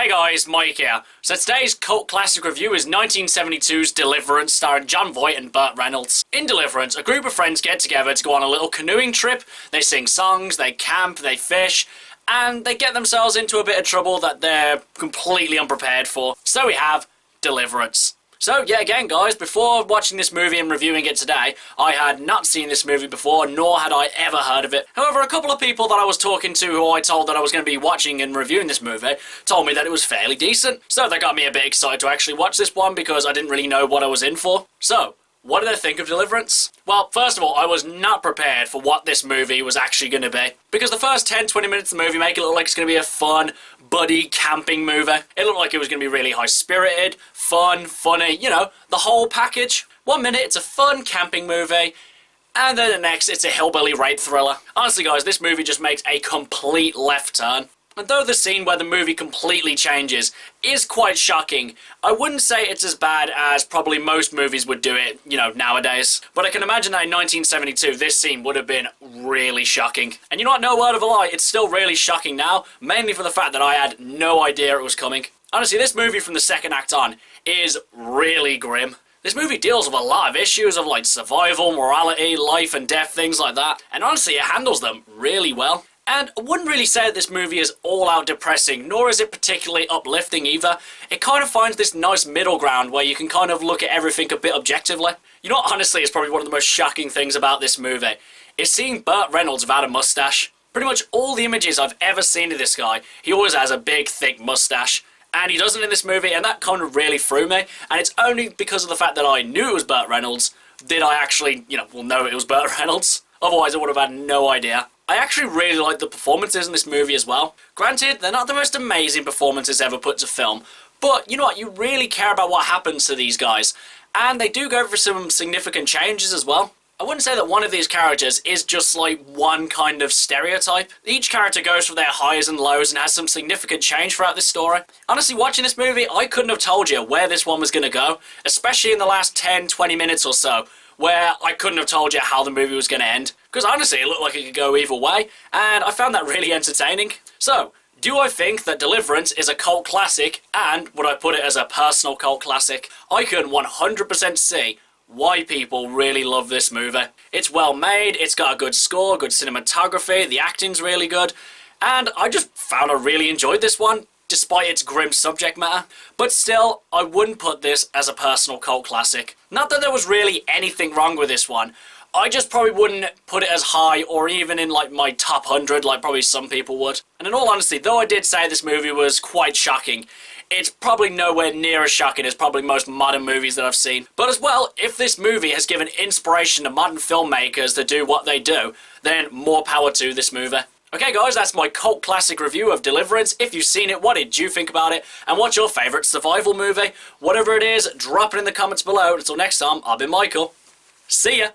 Hey guys, Mike here. So today's cult classic review is 1972's Deliverance, starring Jon Voight and Burt Reynolds. In Deliverance, a group of friends get together to go on a little canoeing trip. They sing songs, they camp, they fish, and they get themselves into a bit of trouble that they're completely unprepared for. So we have Deliverance. So, yeah, again, guys, before watching this movie and reviewing it today, I had not seen this movie before, nor had I ever heard of it. However, a couple of people that I was talking to who I told that I was going to be watching and reviewing this movie told me that it was fairly decent. So that got me a bit excited to actually watch this one because I didn't really know what I was in for. So, what did I think of Deliverance? Well, first of all, I was not prepared for what this movie was actually going to be. Because the first 10-20 minutes of the movie make it look like it's going to be a fun, buddy camping movie. It looked like it was going to be really high-spirited, fun, funny, you know, the whole package. 1 minute it's a fun camping movie, and then the next it's a hillbilly rape thriller. Honestly guys, this movie just makes a complete left turn. And though the scene where the movie completely changes is quite shocking, I wouldn't say it's as bad as probably most movies would do it, you know, nowadays. But I can imagine that in 1972, this scene would have been really shocking. And you know what, no word of a lie, it's still really shocking now, mainly for the fact that I had no idea it was coming. Honestly, this movie from the second act on is really grim. This movie deals with a lot of issues of like survival, morality, life and death, things like that. And honestly, it handles them really well. And I wouldn't really say that this movie is all-out depressing, nor is it particularly uplifting either. It kind of finds this nice middle ground where you can kind of look at everything a bit objectively. You know what, honestly, is probably one of the most shocking things about this movie, is seeing Burt Reynolds without a mustache. Pretty much all the images I've ever seen of this guy, he always has a big, thick mustache. And he doesn't in this movie, and that kind of really threw me. And it's only because of the fact that I knew it was Burt Reynolds did I actually, know it was Burt Reynolds. Otherwise, I would have had no idea. I actually really like the performances in this movie as well. Granted, they're not the most amazing performances ever put to film, but you know what, you really care about what happens to these guys. And they do go for some significant changes as well. I wouldn't say that one of these characters is just like one kind of stereotype. Each character goes through their highs and lows and has some significant change throughout this story. Honestly, watching this movie, I couldn't have told you where this one was going to go, especially in the last 10-20 minutes or so, where I couldn't have told you how the movie was going to end. Because honestly, it looked like it could go either way, and I found that really entertaining. So, do I think that Deliverance is a cult classic, and would I put it as a personal cult classic? I can 100% see why people really love this movie. It's well made, it's got a good score, good cinematography, the acting's really good, and I just found I really enjoyed this one, despite its grim subject matter. But still, I wouldn't put this as a personal cult classic. Not that there was really anything wrong with this one, I just probably wouldn't put it as high or even in like my top 100 like probably some people would. And in all honesty, though I did say this movie was quite shocking, it's probably nowhere near as shocking as probably most modern movies that I've seen. But as well, if this movie has given inspiration to modern filmmakers to do what they do, then more power to this movie. Okay guys, that's my cult classic review of Deliverance. If you've seen it, what did you think about it? And what's your favourite survival movie? Whatever it is, drop it in the comments below. Until next time, I've been Michael. See ya!